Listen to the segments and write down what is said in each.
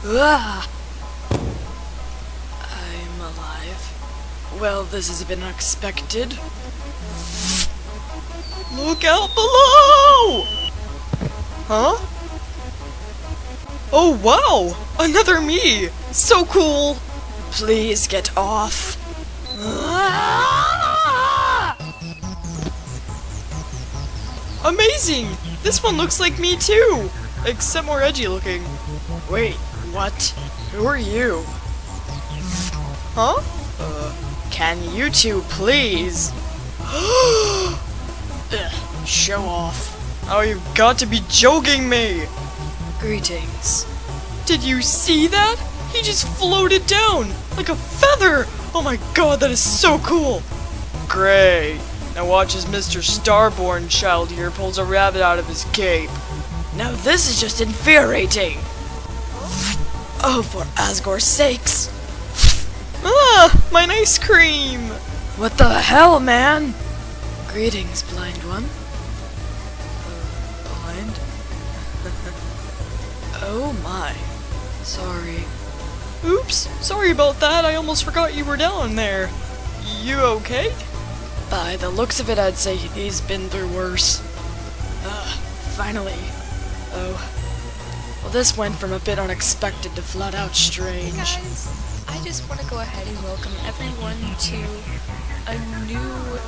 Ah! I'm alive. Well, this has been unexpected. Look out below! Huh? Oh wow! Another me! So cool! Please get off. Ah! Amazing! This one looks like me too! Except more edgy looking. Wait, what? Who are you? Huh? Can you two please? Show off. Oh, you've got to be joking me! Greetings. Did you see that? He just floated down like a feather! Oh my god, that is so cool! Great. Now watch as Mr. Starborn Child here pulls a rabbit out of his cape. Now this is just infuriating! Oh, for Asgore's sakes! Ah, my ice cream! What the hell, man? Greetings, blind one. Blind? Oh my. Sorry. Oops, sorry about that. I almost forgot you were down there. You okay? By the looks of it, I'd say he's been through worse. Finally. Oh. Well, this went from a bit unexpected to flat out strange. Hey guys, I just want to go ahead and welcome everyone to a new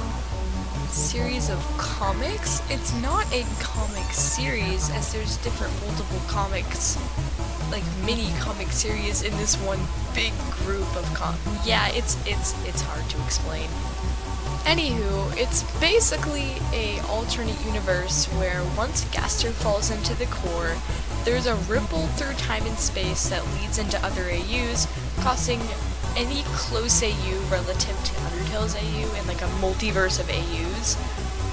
series of comics. It's not a comic series, as there's different multiple comics, like mini comic series in this one big group of yeah, it's hard to explain. Anywho, it's basically a alternate universe where once Gaster falls into the core, there's a ripple through time and space that leads into other AUs, causing any close AU relative to Undertale's AU in like a multiverse of AUs,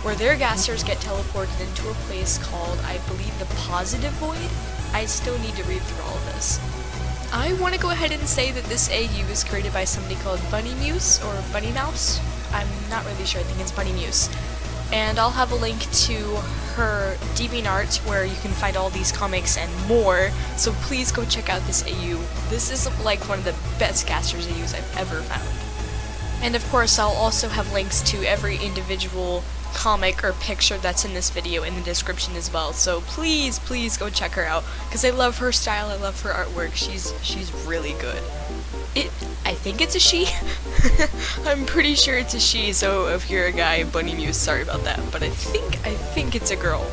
where their Gasters get teleported into a place called, I believe, the Positive Void. I still need to read through all of this. I want to go ahead and say that this AU is created by somebody called Bunny Muse, or Bunny Mouse. I'm not really sure, I think it's Bunny Muse. And I'll have a link to her DeviantArt where you can find all these comics and more, so please go check out this AU. This is like one of the best Gasters AUs I've ever found. And of course I'll also have links to every individual comic or picture that's in this video in the description as well, so please go check her out, because I love her style, I love her artwork, she's really good. I think it's a she. I'm pretty sure it's a she, so if you're a guy, Bunny Muse, sorry about that, but I think it's a girl.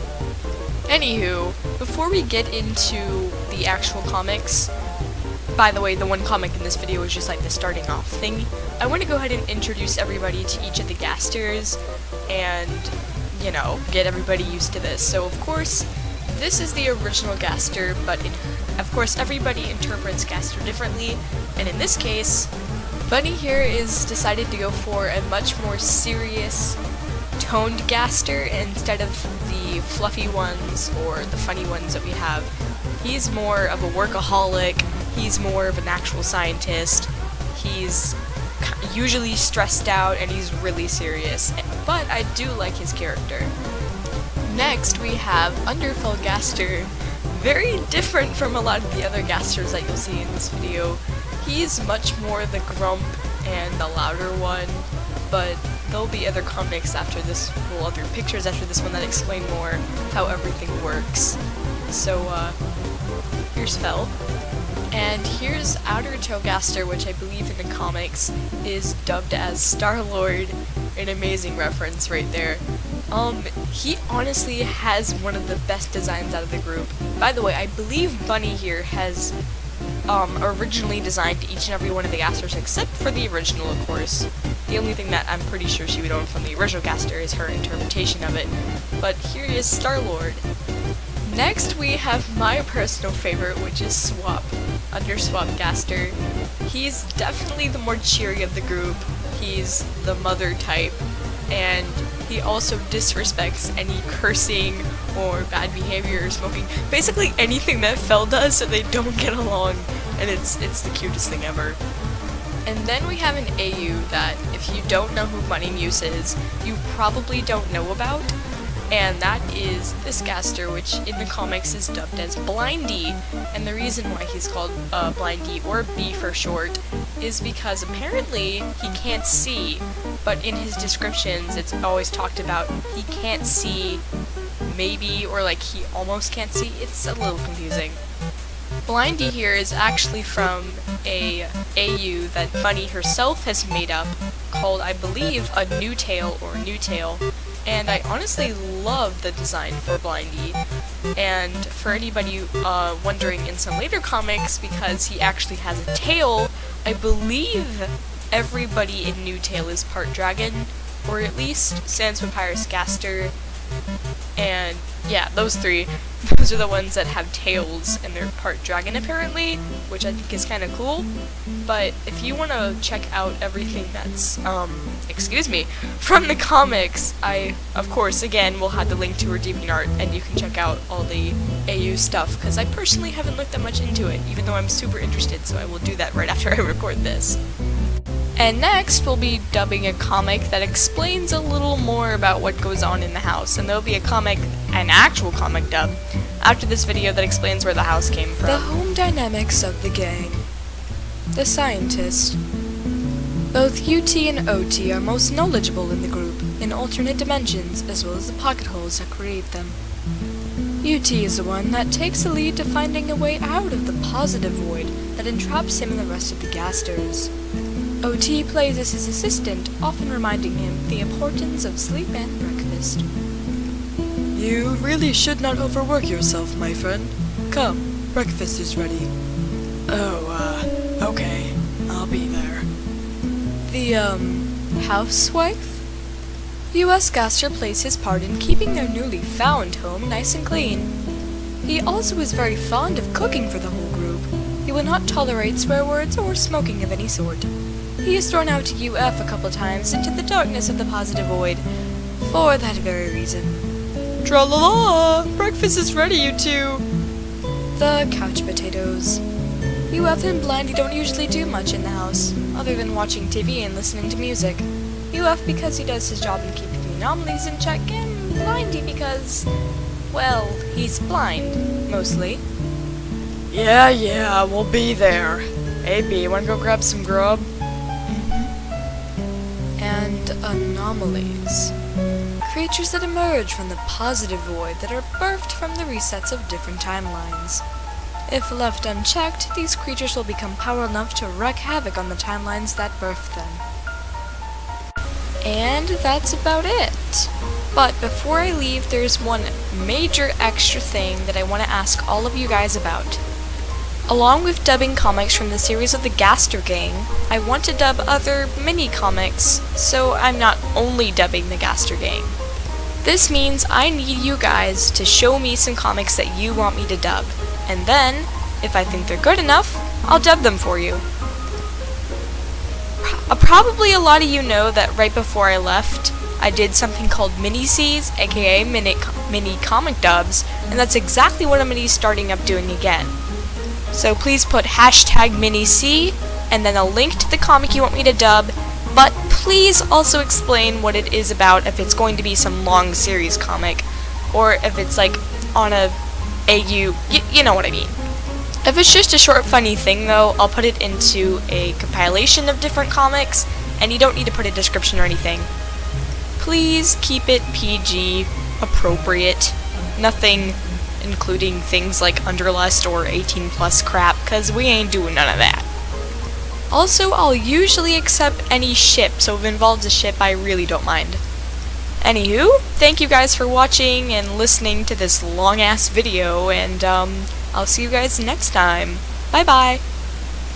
Anywho, before we get into the actual comics, by the way, the one comic in this video is just like the starting off thing, I want to go ahead and introduce everybody to each of the Gasters, and, you know, get everybody used to this. So of course, this is the original Gaster, but of course everybody interprets Gaster differently, and in this case, Bunny here is decided to go for a much more serious, toned Gaster instead of the fluffy ones or the funny ones that we have. He's more of a workaholic, he's more of an actual scientist, he's usually stressed out, and he's really serious, but I do like his character. Next, we have Undertale Gaster. Very different from a lot of the other Gasters that you'll see in this video. He's much more the grump and the louder one, but there'll be other comics after this, well, other pictures after this one that explain more how everything works. So, here's Fel. And here's Tale Gaster, which I believe in the comics is dubbed as Star-Lord, an amazing reference right there. He honestly has one of the best designs out of the group. By the way, I believe Bunny here has originally designed each and every one of the Gasters except for the original, of course. The only thing that I'm pretty sure she would own from the original Gaster is her interpretation of it. But here is Star-Lord. Next, we have my personal favorite, which is Swap, Swap Gaster. He's definitely the more cheery of the group. He's the mother type, and he also disrespects any cursing or bad behavior or smoking. Basically anything that Fel does so they don't get along, and it's the cutest thing ever. And then we have an AU that, if you don't know who Bunny Muse is, you probably don't know about. and that is this Gaster, which in the comics is dubbed as Blindy. And the reason why he's called Blindy, or B for short, is because apparently he can't see, but in his descriptions it's always talked about he can't see, maybe, or like he almost can't see. It's a little confusing. Blindy here is actually from a AU that Bunny herself has made up, called, I believe, a New Tale or New Tale, and I honestly love the design for Blindy. And for anybody wondering in some later comics, because he actually has a tail, I believe everybody in New Tale is part dragon, or at least Sans Papyrus Gaster, and yeah, those three. Those are the ones that have tails and they're part dragon apparently, which I think is kind of cool. But if you want to check out everything that's, from the comics, I, of course, again, will have the link to her DeviantArt, and you can check out all the AU stuff, because I personally haven't looked that much into it, even though I'm super interested, so I will do that right after I record this. And next, we'll be dubbing a comic that explains a little more about what goes on in the house, and there'll be an actual comic dub, after this video that explains where the house came from. The home dynamics of the gang. The scientist. Both UT and OT are most knowledgeable in the group, in alternate dimensions, as well as the pocket holes that create them. UT is the one that takes the lead to finding a way out of the positive void that entraps him and the rest of the Gasters. OT plays as his assistant, often reminding him the importance of sleep and breakfast. You really should not overwork yourself, my friend. Come, breakfast is ready. Okay. I'll be there. The, housewife? US Gaster plays his part in keeping their newly found home nice and clean. He also is very fond of cooking for the whole group. He will not tolerate swear words or smoking of any sort. He is thrown out to UF a couple times into the darkness of the positive void, for that very reason. Tra-la-la! Breakfast is ready, you two! The couch potatoes. UF and Blindy don't usually do much in the house, other than watching TV and listening to music. UF because he does his job in keeping the anomalies in check, and Blindy because, well, he's blind, mostly. Yeah, we'll be there. Hey, B, wanna go grab some grub? And anomalies. Creatures that emerge from the positive void that are birthed from the resets of different timelines. If left unchecked, these creatures will become powerful enough to wreak havoc on the timelines that birthed them. And that's about it. But before I leave, there's one major extra thing that I want to ask all of you guys about. Along with dubbing comics from the series of the Gaster Gang, I want to dub other mini-comics, so I'm not only dubbing the Gaster Gang. This means I need you guys to show me some comics that you want me to dub, and then, if I think they're good enough, I'll dub them for you. Probably a lot of you know that right before I left, I did something called MiniCs, aka mini comic dubs, and that's exactly what I'm going to be starting up doing again. So please put hashtag MiniC, and then a link to the comic you want me to dub, but please also explain what it is about, if it's going to be some long series comic, or if it's like on a AU, you know what I mean. If it's just a short funny thing though, I'll put it into a compilation of different comics, and you don't need to put a description or anything. Please keep it PG, appropriate, nothing including things like Underlust or 18 plus crap, cause we ain't doing none of that. Also, I'll usually accept any ship, so if it involves a ship, I really don't mind. Anywho, thank you guys for watching and listening to this long ass video, and I'll see you guys next time. Bye bye!